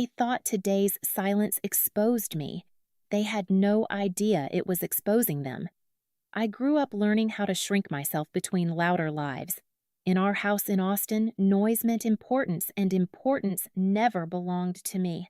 They thought today's silence exposed me. They had no idea it was exposing them. I grew up learning how to shrink myself between louder lives. In our house in Austin, noise meant importance, and importance never belonged to me.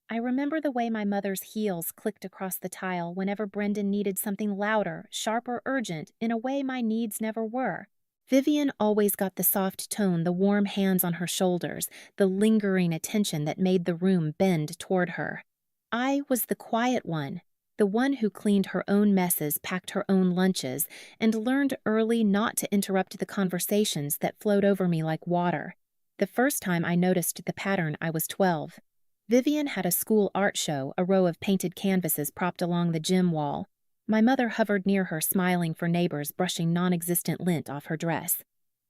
I remember the way my mother's heels clicked across the tile whenever Brendan needed something louder, sharp, or urgent in a way my needs never were. Vivian always got the soft tone, the warm hands on her shoulders, the lingering attention that made the room bend toward her. I was the quiet one, the one who cleaned her own messes, packed her own lunches, and learned early not to interrupt the conversations that flowed over me like water. The first time I noticed the pattern, I was 12. Vivian had a school art show, a row of painted canvases propped along the gym wall. My mother hovered near her, smiling for neighbors, brushing non-existent lint off her dress.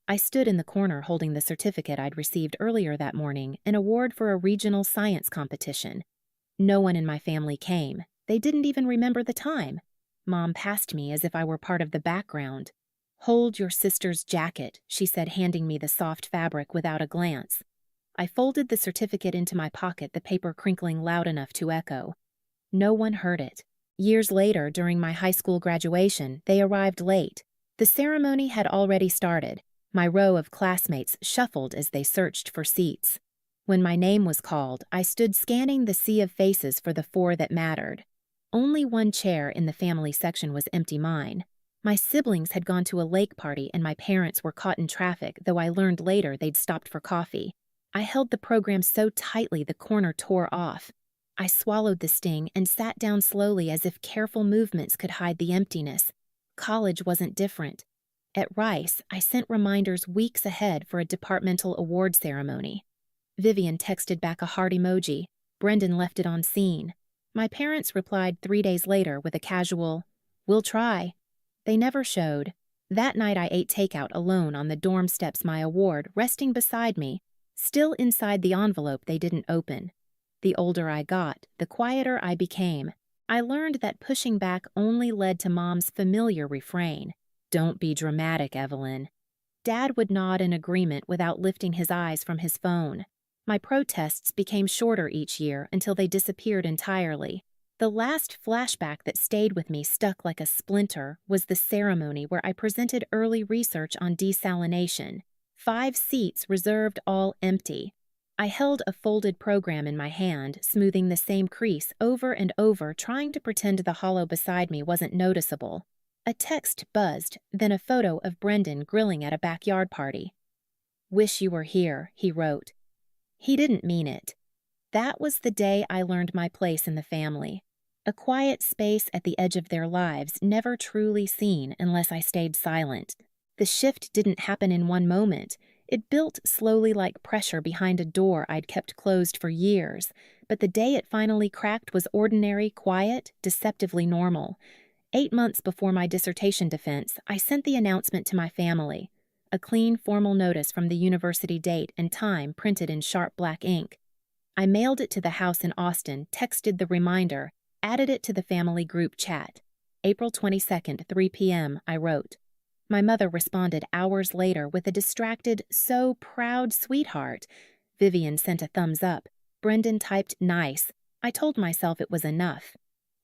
I stood in the corner holding the certificate I'd received earlier that morning, an award for a regional science competition. No one in my family came. They didn't even remember the time. Mom passed me as if I were part of the background. "Hold your sister's jacket," she said, handing me the soft fabric without a glance. I folded the certificate into my pocket, the paper crinkling loud enough to echo. No one heard it. Years later, during my high school graduation, they arrived late. The ceremony had already started. My row of classmates shuffled as they searched for seats. When my name was called, I stood scanning the sea of faces for the four that mattered. Only one chair in the family section was empty, mine. My siblings had gone to a lake party and my parents were caught in traffic, though I learned later they'd stopped for coffee. I held the program so tightly the corner tore off. I swallowed the sting and sat down slowly as if careful movements could hide the emptiness. College wasn't different. At Rice, I sent reminders weeks ahead for a departmental award ceremony. Vivian texted back a heart emoji. Brendan left it on scene. My parents replied 3 days later with a casual, "We'll try." They never showed. That night I ate takeout alone on the dorm steps, my award resting beside me, still inside the envelope they didn't open. The older I got, the quieter I became. I learned that pushing back only led to Mom's familiar refrain, "Don't be dramatic, Evelyn." Dad would nod in agreement without lifting his eyes from his phone. My protests became shorter each year until they disappeared entirely. The last flashback that stayed with me, stuck like a splinter, was the ceremony where I presented early research on desalination. 5 seats reserved, all empty. I held a folded program in my hand, smoothing the same crease over and over, trying to pretend the hollow beside me wasn't noticeable. A text buzzed, then a photo of Brendan grilling at a backyard party. "Wish you were here," he wrote. He didn't mean it. That was the day I learned my place in the family. A quiet space at the edge of their lives, never truly seen unless I stayed silent. The shift didn't happen in one moment. It built slowly like pressure behind a door I'd kept closed for years, but the day it finally cracked was ordinary, quiet, deceptively normal. 8 months before my dissertation defense, I sent the announcement to my family. A clean, formal notice from the university date and time printed in sharp black ink. I mailed it to the house in Austin, texted the reminder, added it to the family group chat. April 22nd, 3 p.m., I wrote. My mother responded hours later with a distracted, "So proud, sweetheart." Vivian sent a thumbs up. Brendan typed "nice." I told myself it was enough.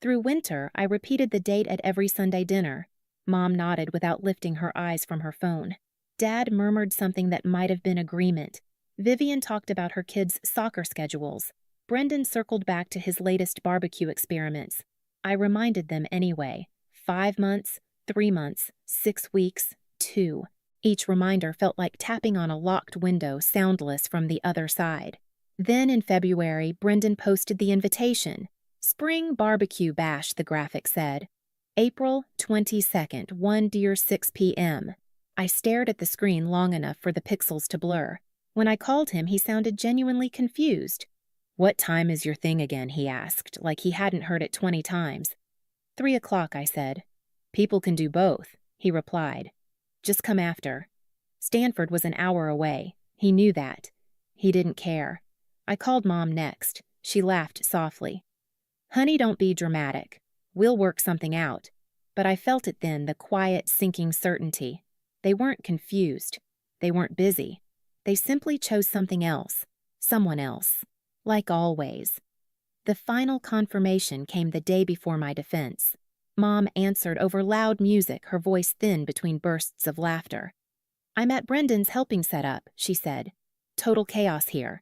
Through winter, I repeated the date at every Sunday dinner. Mom nodded without lifting her eyes from her phone. Dad murmured something that might have been agreement. Vivian talked about her kids' soccer schedules. Brendan circled back to his latest barbecue experiments. I reminded them anyway. 5 months, 3 months, 6 weeks, 2. Each reminder felt like tapping on a locked window, soundless from the other side. Then in February, Brendan posted the invitation. "Spring Barbecue Bash," the graphic said. April 22nd, 1:06 p.m. I stared at the screen long enough for the pixels to blur. When I called him, he sounded genuinely confused. "What time is your thing again?" he asked, like he hadn't heard it 20 times. 3 o'clock, I said. "People can do both," he replied. "Just come after." Stanford was an hour away. He knew that. He didn't care. I called Mom next. She laughed softly. "Honey, don't be dramatic. We'll work something out." But I felt it then, the quiet, sinking certainty. They weren't confused. They weren't busy. They simply chose something else. Someone else. Like always. The final confirmation came the day before my defense. Mom answered over loud music, her voice thin between bursts of laughter. "I'm at Brendan's helping set up," she said. "Total chaos here."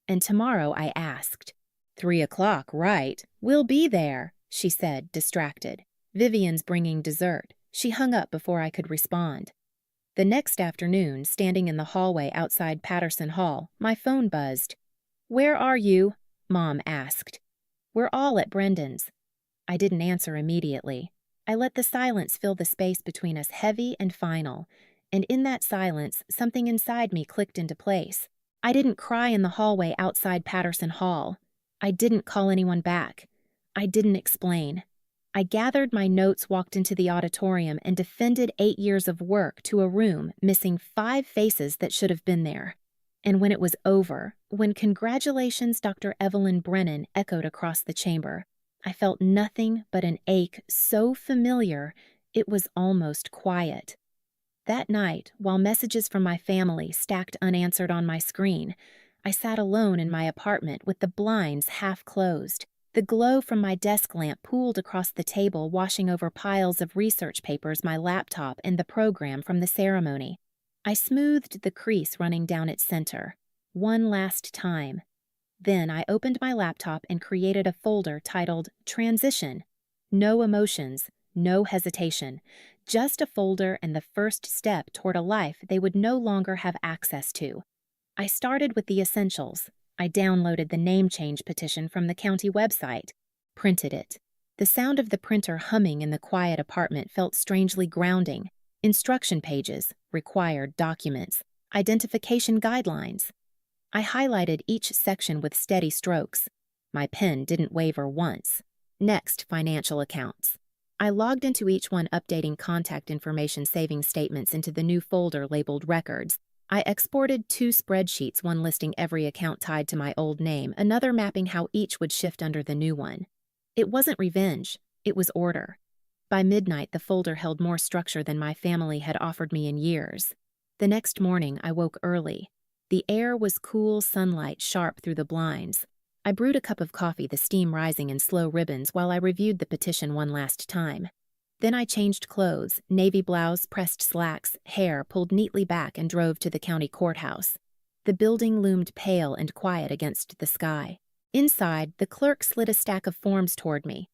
And tomorrow I asked. "3 o'clock, right? We'll be there," she said, distracted. "Vivian's bringing dessert." She hung up before I could respond. The next afternoon, standing in the hallway outside Patterson Hall, my phone buzzed. "Where are you?" Mom asked. "We're all at Brendan's." I didn't answer immediately. I let the silence fill the space between us, heavy and final. And in that silence, something inside me clicked into place. I didn't cry in the hallway outside Patterson Hall. I didn't call anyone back. I didn't explain. I gathered my notes, walked into the auditorium, and defended 8 years of work to a room missing 5 faces that should have been there. And when it was over, when "Congratulations, Dr. Evelyn Brennan" echoed across the chamber, I felt nothing but an ache so familiar it was almost quiet. That night, while messages from my family stacked unanswered on my screen, I sat alone in my apartment with the blinds half closed. The glow from my desk lamp pooled across the table, washing over piles of research papers, my laptop, and the program from the ceremony. I smoothed the crease running down its center, one last time. Then I opened my laptop and created a folder titled "Transition." No emotions, no hesitation, just a folder and the first step toward a life they would no longer have access to. I started with the essentials. I downloaded the name change petition from the county website, printed it. The sound of the printer humming in the quiet apartment felt strangely grounding. Instruction pages, required documents, identification guidelines. I highlighted each section with steady strokes. My pen didn't waver once. Next, financial accounts. I logged into each one, updating contact information, saving statements into the new folder labeled Records. I exported 2 spreadsheets, one listing every account tied to my old name, another mapping how each would shift under the new one. It wasn't revenge, it was order. By midnight, the folder held more structure than my family had offered me in years. The next morning, I woke early. The air was cool sunlight, sharp through the blinds. I brewed a cup of coffee, the steam rising in slow ribbons, while I reviewed the petition one last time. Then I changed clothes, navy blouse, pressed slacks, hair pulled neatly back, and drove to the county courthouse. The building loomed pale and quiet against the sky. Inside, the clerk slid a stack of forms toward me.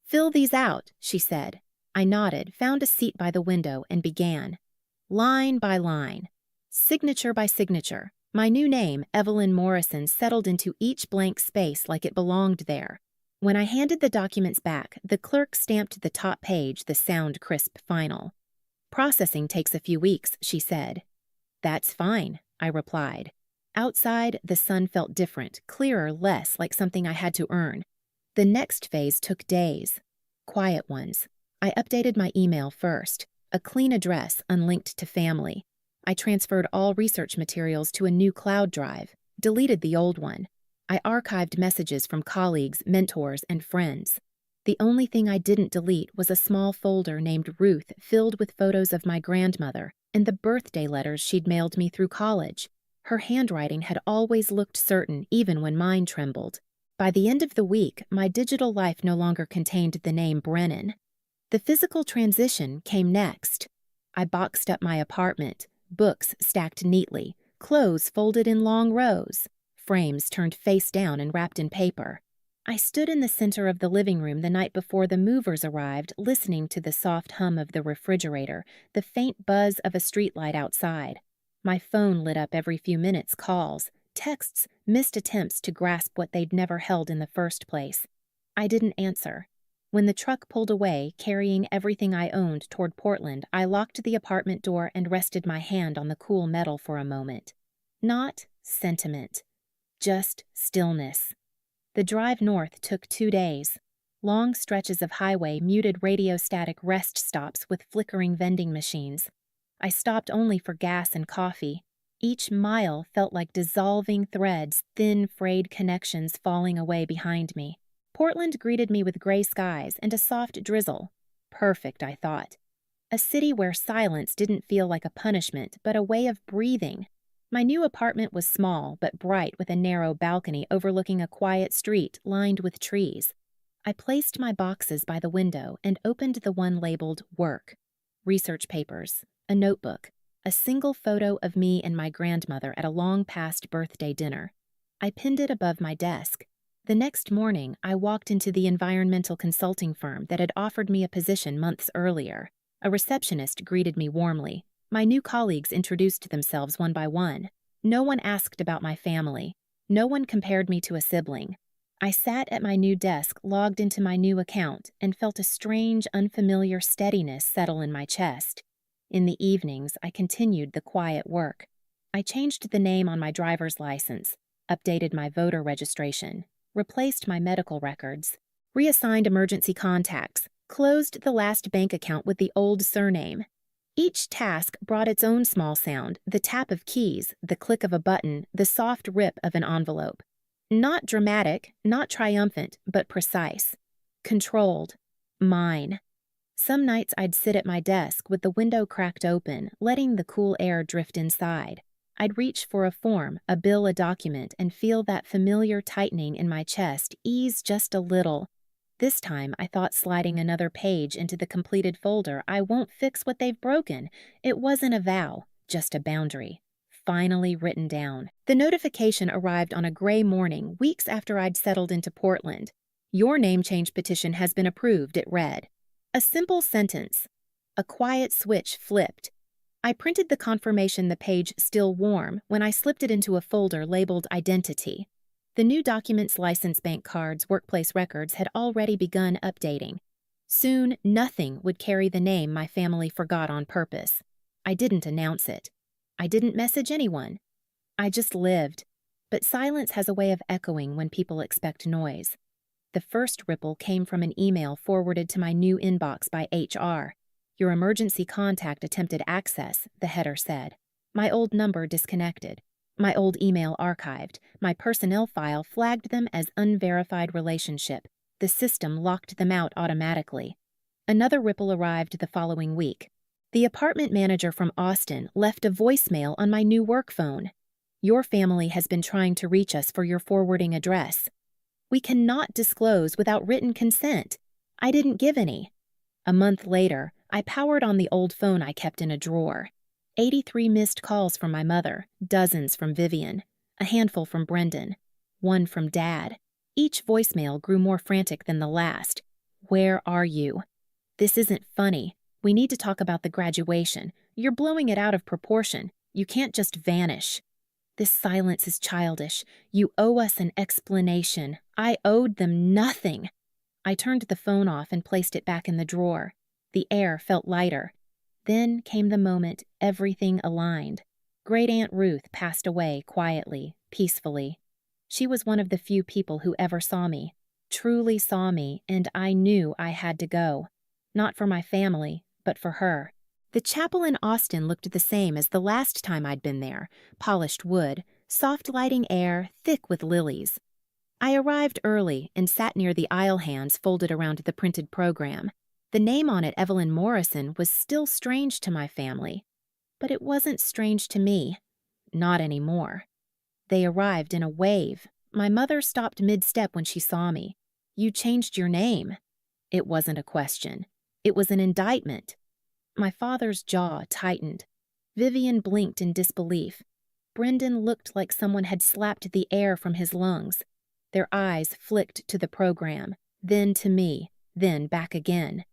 "Fill these out," she said. I nodded, found a seat by the window, and began. Line by line, signature by signature, my new name, Evelyn Morrison, settled into each blank space like it belonged there. When I handed the documents back, the clerk stamped the top page, the sound crisp final. "Processing takes a few weeks," she said. "That's fine," I replied. Outside, the sun felt different, clearer, less like something I had to earn. The next phase took days. Quiet ones. I updated my email first, a clean address unlinked to family. I transferred all research materials to a new cloud drive, deleted the old one. I archived messages from colleagues, mentors, and friends. The only thing I didn't delete was a small folder named Ruth, filled with photos of my grandmother and the birthday letters she'd mailed me through college. Her handwriting had always looked certain, even when mine trembled. By the end of the week, my digital life no longer contained the name Brennan. The physical transition came next. I boxed up my apartment, books stacked neatly, clothes folded in long rows, frames turned face down and wrapped in paper. I stood in the center of the living room the night before the movers arrived, listening to the soft hum of the refrigerator, the faint buzz of a streetlight outside. My phone lit up every few minutes, calls, texts, missed attempts to grasp what they'd never held in the first place. I didn't answer. When the truck pulled away, carrying everything I owned toward Portland, I locked the apartment door and rested my hand on the cool metal for a moment. Not sentiment, just stillness. The drive north took 2 days. Long stretches of highway, muted radio-static rest stops with flickering vending machines. I stopped only for gas and coffee. Each mile felt like dissolving threads, thin, frayed connections falling away behind me. Portland greeted me with gray skies and a soft drizzle. Perfect, I thought. A city where silence didn't feel like a punishment, but a way of breathing. My new apartment was small but bright with a narrow balcony overlooking a quiet street lined with trees. I placed my boxes by the window and opened the one labeled Work. Research papers, a notebook, a single photo of me and my grandmother at a long-past birthday dinner. I pinned it above my desk. The next morning, I walked into the environmental consulting firm that had offered me a position months earlier. A receptionist greeted me warmly. My new colleagues introduced themselves one by one. No one asked about my family. No one compared me to a sibling. I sat at my new desk, logged into my new account, and felt a strange, unfamiliar steadiness settle in my chest. In the evenings, I continued the quiet work. I changed the name on my driver's license, updated my voter registration, replaced my medical records, reassigned emergency contacts, closed the last bank account with the old surname. Each task brought its own small sound, the tap of keys, the click of a button, the soft rip of an envelope. Not dramatic, not triumphant, but precise. Controlled. Mine. Some nights I'd sit at my desk with the window cracked open, letting the cool air drift inside. I'd reach for a form, a bill, a document, and feel that familiar tightening in my chest ease just a little. This time, I thought sliding another page into the completed folder. I won't fix what they've broken. It wasn't a vow, just a boundary. Finally written down. The notification arrived on a gray morning, weeks after I'd settled into Portland. Your name change petition has been approved, it read. A simple sentence. A quiet switch flipped. I printed the confirmation, the page still warm, when I slipped it into a folder labeled Identity. The new documents, license, bank cards, workplace records had already begun updating. Soon, nothing would carry the name my family forgot on purpose. I didn't announce it. I didn't message anyone. I just lived. But silence has a way of echoing when people expect noise. The first ripple came from an email forwarded to my new inbox by HR. Your emergency contact attempted access, the header said. My old number disconnected. My old email archived. My personnel file flagged them as unverified relationship. The system locked them out automatically. Another ripple arrived the following week. The apartment manager from Austin left a voicemail on my new work phone. Your family has been trying to reach us for your forwarding address. We cannot disclose without written consent. I didn't give any. A month later, I powered on the old phone I kept in a drawer. 83 missed calls from my mother, dozens from Vivian, a handful from Brendan, one from Dad. Each voicemail grew more frantic than the last. Where are you? This isn't funny. We need to talk about the graduation. You're blowing it out of proportion. You can't just vanish. This silence is childish. You owe us an explanation. I owed them nothing. I turned the phone off and placed it back in the drawer. The air felt lighter. Then came the moment everything aligned. Great Aunt Ruth passed away quietly, peacefully. She was one of the few people who ever saw me, truly saw me, and I knew I had to go. Not for my family, but for her. The chapel in Austin looked the same as the last time I'd been there, polished wood, soft lighting air, thick with lilies. I arrived early and sat near the aisle hands folded around the printed program. The name on it, Evelyn Morrison, was still strange to my family. But it wasn't strange to me. Not anymore. They arrived in a wave. My mother stopped mid-step when she saw me. You changed your name. It wasn't a question. It was an indictment. My father's jaw tightened. Vivian blinked in disbelief. Brendan looked like someone had slapped the air from his lungs. Their eyes flicked to the program, then to me, then back again.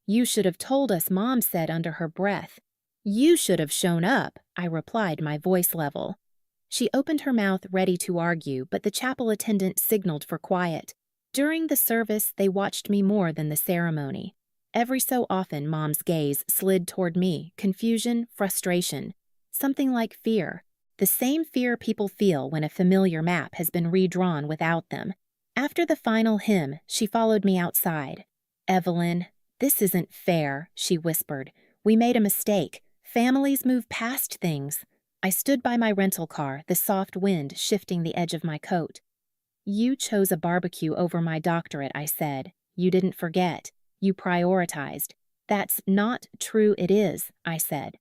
You should have told us, Mom said under her breath. You should have shown up, I replied, my voice level. She opened her mouth ready to argue, but the chapel attendant signaled for quiet. During the service, they watched me more than the ceremony. Every so often, Mom's gaze slid toward me, confusion, frustration, something like fear. The same fear people feel when a familiar map has been redrawn without them. After the final hymn, she followed me outside. Evelyn, this isn't fair, she whispered. We made a mistake. Families move past things. I stood by my rental car, the soft wind shifting the edge of my coat. You chose a barbecue over my doctorate, I said. You didn't forget. You prioritized. That's not true, it is, I said.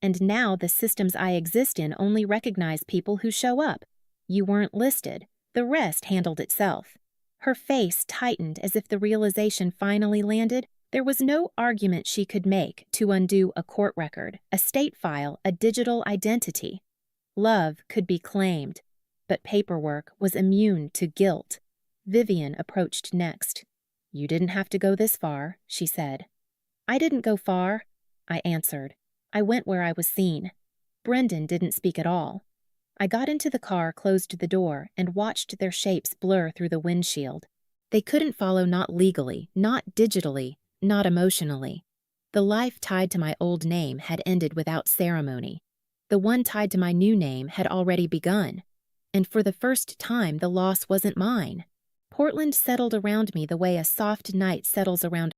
And now the systems I exist in only recognize people who show up. You weren't listed. The rest handled itself. Her face tightened as if the realization finally landed. There was no argument she could make to undo a court record, a state file, a digital identity. Love could be claimed, but paperwork was immune to guilt. Vivian approached next. "You didn't have to go this far," she said. "I didn't go far," I answered. "I went where I was seen." Brendan didn't speak at all. I got into the car, closed the door, and watched their shapes blur through the windshield. They couldn't follow, not legally, not digitally, not emotionally. The life tied to my old name had ended without ceremony. The one tied to my new name had already begun. And for the first time, the loss wasn't mine. Portland settled around me the way a soft night settles around